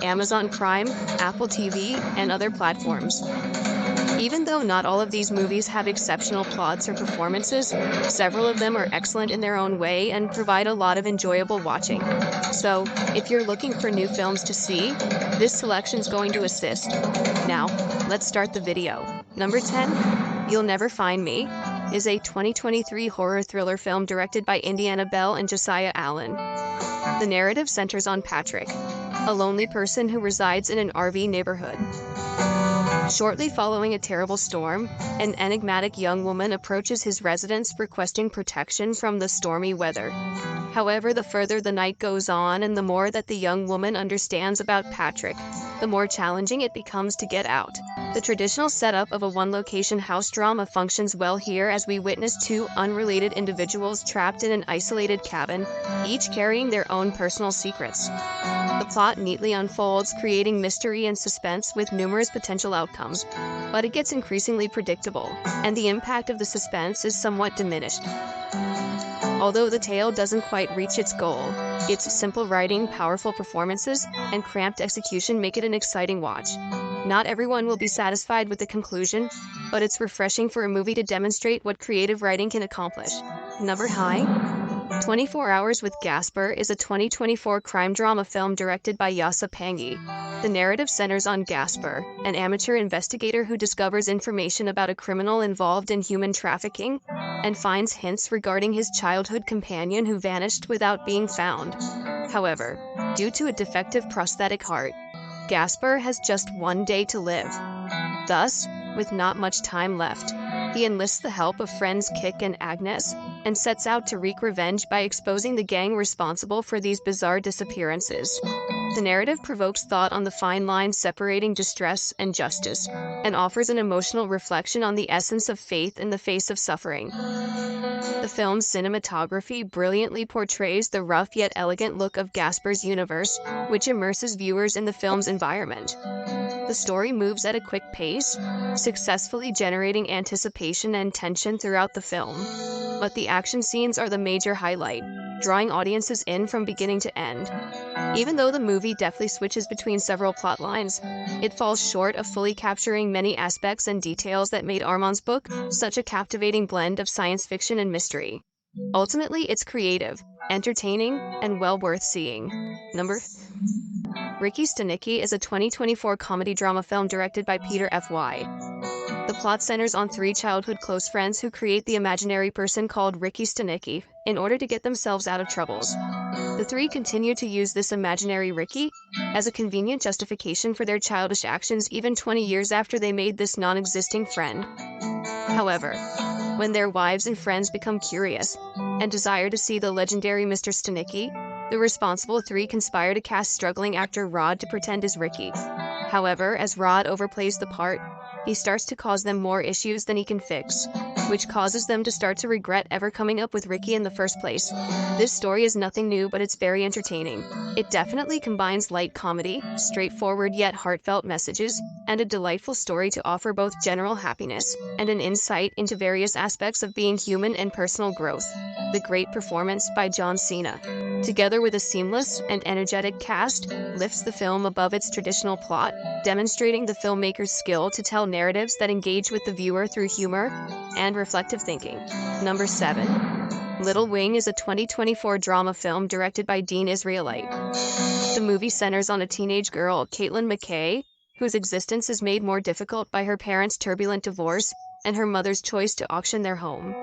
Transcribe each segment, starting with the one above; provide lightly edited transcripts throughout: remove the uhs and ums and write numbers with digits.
Amazon Prime, Apple TV, and other platforms. Even though not all of these movies have exceptional plots or performances, several of them are excellent in their own way and provide a lot of enjoyable watching. So, if you're looking for new films to see, this selection's going to assist. Now, let's start the video. Number 10, You'll Never Find Me, is a 2023 horror thriller film directed by Indiana Bell and Josiah Allen. The narrative centers on Patrick, a lonely person who resides in an RV neighborhood. Shortly following a terrible storm, an enigmatic young woman approaches his residence requesting protection from the stormy weather. However, the further the night goes on and the more that the young woman understands about Patrick, the more challenging it becomes to get out. The traditional setup of a one-location house drama functions well here as we witness two unrelated individuals trapped in an isolated cabin, each carrying their own personal secrets. The plot neatly unfolds, creating mystery and suspense with numerous potential outcomes, but it gets increasingly predictable, and the impact of the suspense is somewhat diminished. Although the tale doesn't quite reach its goal, its simple writing, powerful performances, and cramped execution make it an exciting watch. Not everyone will be satisfied with the conclusion, but it's refreshing for a movie to demonstrate what creative writing can accomplish. Number 24 Hours with Gasper is a 2024 crime drama film directed by Yasa Pangi. The narrative centers on Gasper, an amateur investigator who discovers information about a criminal involved in human trafficking and finds hints regarding his childhood companion who vanished without being found. However, due to a defective prosthetic heart, Gasper has just one day to live. Thus, with not much time left, he enlists the help of friends Kik and Agnes, and sets out to wreak revenge by exposing the gang responsible for these bizarre disappearances. The narrative provokes thought on the fine line separating distress and justice, and offers an emotional reflection on the essence of faith in the face of suffering. The film's cinematography brilliantly portrays the rough yet elegant look of Gasper's universe, which immerses viewers in the film's environment. The story moves at a quick pace, successfully generating anticipation and tension throughout the film. But the action scenes are the major highlight, drawing audiences in from beginning to end. Even though the movie deftly switches between several plot lines, it falls short of fully capturing many aspects and details that made Armand's book such a captivating blend of science fiction and mystery. Ultimately, it's creative, entertaining, and well worth seeing. Number Ricky Stanicky is a 2024 comedy drama film directed by Peter F.Y. The plot centers on three childhood close friends who create the imaginary person called Ricky Stanicky in order to get themselves out of troubles. The three continue to use this imaginary Ricky as a convenient justification for their childish actions even 20 years after they made this non-existing friend. However, when their wives and friends become curious and desire to see the legendary Mr. Stanicky, the responsible three conspire to cast struggling actor Rod to pretend as Ricky. However, as Rod overplays the part, he starts to cause them more issues than he can fix, which causes them to start to regret ever coming up with Ricky in the first place. This story is nothing new, but it's very entertaining. It definitely combines light comedy, straightforward yet heartfelt messages, and a delightful story to offer both general happiness and an insight into various aspects of being human and personal growth. The great performance by John Cena, together with a seamless and energetic cast, lifts the film above its traditional plot, demonstrating the filmmaker's skill to tell narratives that engage with the viewer through humor and reflective thinking. Number 7. Little Wing is a 2024 drama film directed by Dean Israelite. The movie centers on a teenage girl, Caitlin McKay, whose existence is made more difficult by her parents' turbulent divorce and her mother's choice to auction their home.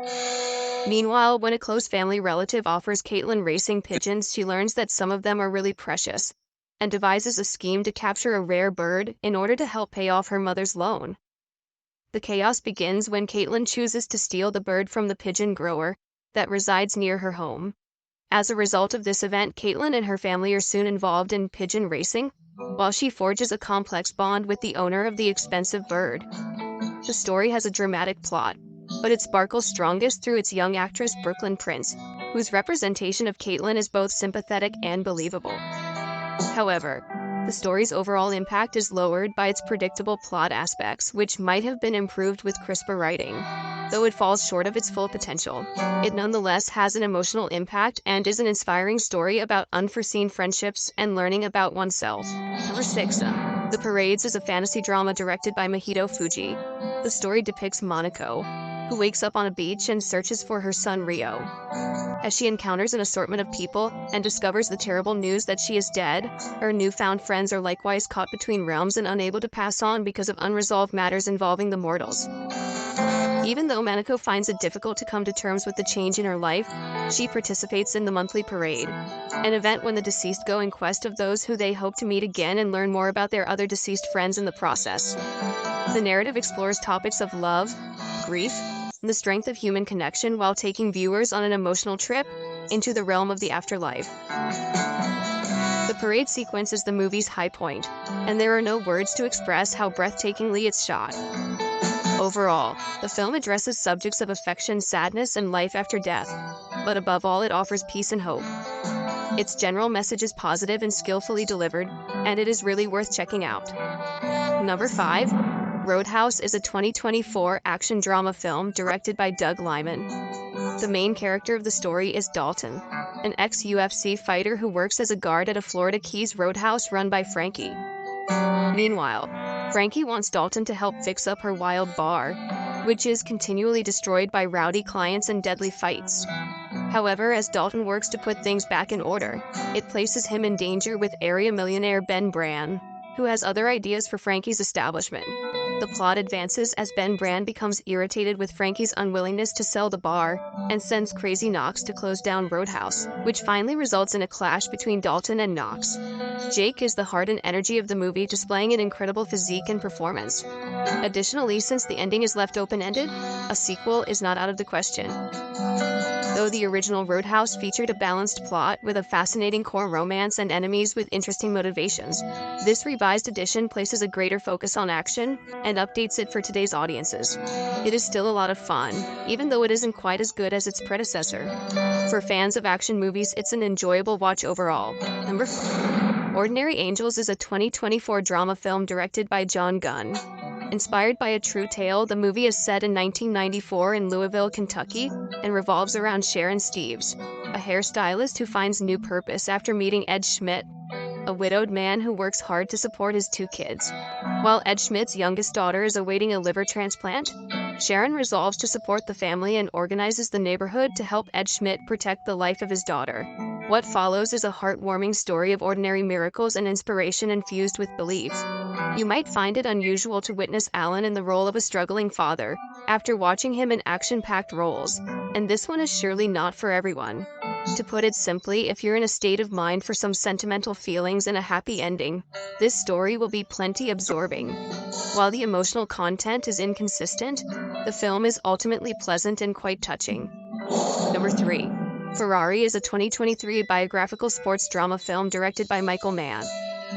Meanwhile, when a close family relative offers Caitlin racing pigeons, she learns that some of them are really precious, and devises a scheme to capture a rare bird in order to help pay off her mother's loan. The chaos begins when Caitlin chooses to steal the bird from the pigeon grower that resides near her home. As a result of this event, Caitlin and her family are soon involved in pigeon racing, while she forges a complex bond with the owner of the expensive bird. The story has a dramatic plot, but it sparkles strongest through its young actress Brooklyn Prince, whose representation of Caitlin is both sympathetic and believable. However, The story's overall impact is lowered by its predictable plot aspects, which might have been improved with crisper writing. Though it falls short of its full potential, it nonetheless has an emotional impact and is an inspiring story about unforeseen friendships and learning about oneself. Number 6. The Parades is a fantasy drama directed by Mahito Fuji. The story depicts Monako, who wakes up on a beach and searches for her son Rio. As she encounters an assortment of people and discovers the terrible news that she is dead, her newfound friends are likewise caught between realms and unable to pass on because of unresolved matters involving the mortals. Even though Manako finds it difficult to come to terms with the change in her life, she participates in the monthly parade, an event when the deceased go in quest of those who they hope to meet again and learn more about their other deceased friends in the process. The narrative explores topics of love, grief, and the strength of human connection while taking viewers on an emotional trip into the realm of the afterlife. The parade sequence is the movie's high point, and there are no words to express how breathtakingly it's shot. Overall, the film addresses subjects of affection, sadness, and life after death, but above all, it offers peace and hope. Its general message is positive and skillfully delivered, and it is really worth checking out. Number 5. Roadhouse is a 2024 action drama film directed by Doug Liman. The main character of the story is Dalton, an ex-UFC fighter who works as a guard at a Florida Keys roadhouse run by Frankie. Meanwhile, Frankie wants Dalton to help fix up her wild bar, which is continually destroyed by rowdy clients and deadly fights. However, as Dalton works to put things back in order, it places him in danger with area millionaire Ben Bran, who has other ideas for Frankie's establishment. The plot advances as Ben Bran becomes irritated with Frankie's unwillingness to sell the bar and sends Crazy Knox to close down Roadhouse, which finally results in a clash between Dalton and Knox. Jake is the heart and energy of the movie, displaying an incredible physique and performance. Additionally, since the ending is left open-ended, a sequel is not out of the question. Though the original Roadhouse featured a balanced plot with a fascinating core romance and enemies with interesting motivations, this revised edition places a greater focus on action and updates it for today's audiences. It is still a lot of fun, even though it isn't quite as good as its predecessor. For fans of action movies, it's an enjoyable watch overall. Number 4. Ordinary Angels is a 2024 drama film directed by John Gunn. Inspired by a true tale, the movie is set in 1994 in Louisville, Kentucky, and revolves around Sharon Steves, a hairstylist who finds new purpose after meeting Ed Schmidt, a widowed man who works hard to support his 2 kids. While Ed Schmidt's youngest daughter is awaiting a liver transplant, Sharon resolves to support the family and organizes the neighborhood to help Ed Schmidt protect the life of his daughter. What follows is a heartwarming story of ordinary miracles and inspiration infused with belief. You might find it unusual to witness Alan in the role of a struggling father, after watching him in action-packed roles, and this one is surely not for everyone. To put it simply, if you're in a state of mind for some sentimental feelings and a happy ending, this story will be plenty absorbing. While the emotional content is inconsistent, the film is ultimately pleasant and quite touching. Number 3. Ferrari is a 2023 biographical sports drama film directed by Michael Mann.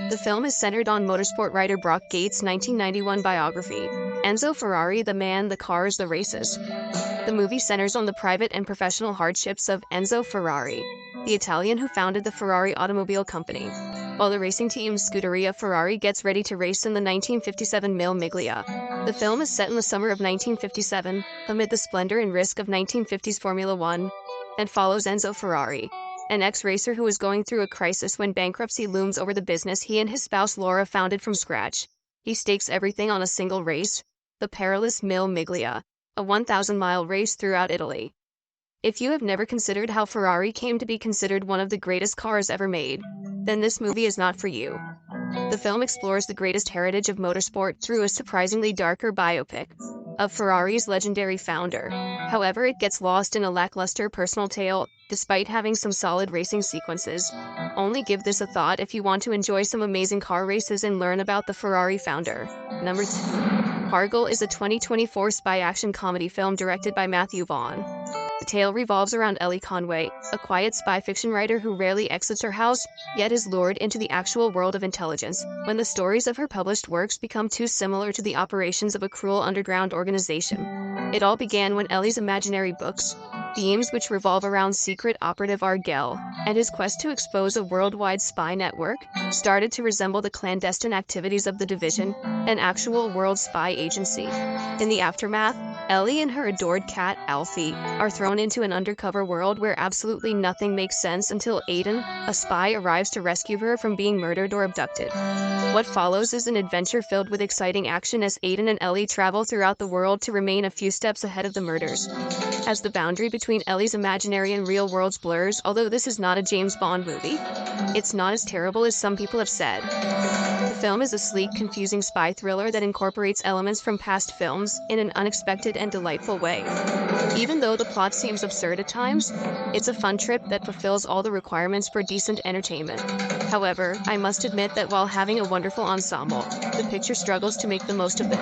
The film is centered on motorsport writer Brock Gates' 1991 biography, Enzo Ferrari, the man, the cars, the races. The movie centers on the private and professional hardships of Enzo Ferrari, the Italian who founded the Ferrari automobile company, while the racing team Scuderia Ferrari gets ready to race in the 1957 Mille Miglia. The film is set in the summer of 1957, amid the splendor and risk of 1950s Formula One, and follows Enzo Ferrari, an ex-racer who is going through a crisis when bankruptcy looms over the business he and his spouse Laura founded from scratch. He stakes everything on a single race, the perilous Mille Miglia, a 1,000-mile race throughout Italy. If you have never considered how Ferrari came to be considered one of the greatest cars ever made, then this movie is not for you. The film explores the greatest heritage of motorsport through a surprisingly darker biopic of Ferrari's legendary founder. However, it gets lost in a lackluster personal tale, despite having some solid racing sequences. Only give this a thought if you want to enjoy some amazing car races and learn about the Ferrari founder. Number 2. Cargill is a 2024 spy action comedy film directed by Matthew Vaughn. The tale revolves around Ellie Conway, a quiet spy fiction writer who rarely exits her house, yet is lured into the actual world of intelligence when the stories of her published works become too similar to the operations of a cruel underground organization. It all began when Ellie's imaginary books, Themes which revolve around secret operative Argel and his quest to expose a worldwide spy network started to resemble the clandestine activities of the Division, an actual world spy agency. In the aftermath, Ellie and her adored cat, Alfie, are thrown into an undercover world where absolutely nothing makes sense until Aiden, a spy, arrives to rescue her from being murdered or abducted. What follows is an adventure filled with exciting action as Aiden and Ellie travel throughout the world to remain a few steps ahead of the murders. As the boundary between Ellie's imaginary and real worlds blurs, although this is not a James Bond movie, it's not as terrible as some people have said. The film is a sleek, confusing spy thriller that incorporates elements from past films in an unexpected and delightful way. Even though the plot seems absurd at times, it's a fun trip that fulfills all the requirements for decent entertainment. However, I must admit that while having a wonderful ensemble, the picture struggles to make the most of it.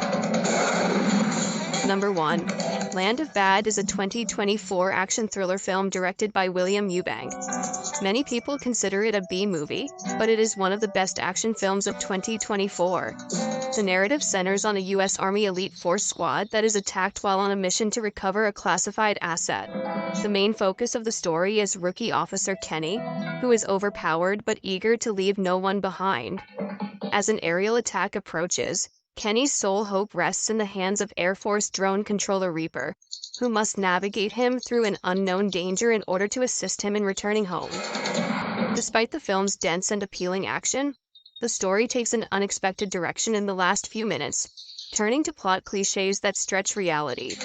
Number 1. Land of Bad is a 2024 action thriller film directed by William Eubank. Many people consider it a B movie, but it is one of the best action films of 2024. The narrative centers on a U.S. Army elite force squad that is attacked while on a mission to recover a classified asset. The main focus of the story is rookie officer Kenny, who is overpowered but eager to leave no one behind. As an aerial attack approaches, Kenny's sole hope rests in the hands of Air Force drone controller Reaper, who must navigate him through an unknown danger in order to assist him in returning home. Despite the film's dense and appealing action, the story takes an unexpected direction in the last few minutes, turning to plot cliches that stretch reality.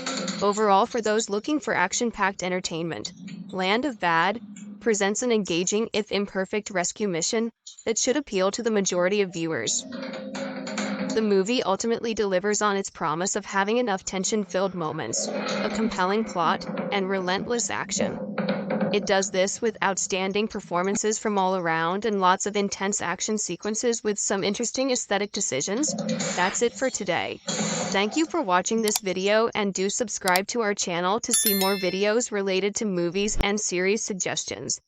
Overall, for those looking for action-packed entertainment, Land of Bad presents an engaging, if imperfect, rescue mission that should appeal to the majority of viewers. The movie ultimately delivers on its promise of having enough tension-filled moments, a compelling plot, and relentless action. It does this with outstanding performances from all around and lots of intense action sequences with some interesting aesthetic decisions. That's it for today. Thank you for watching this video and do subscribe to our channel to see more videos related to movies and series suggestions.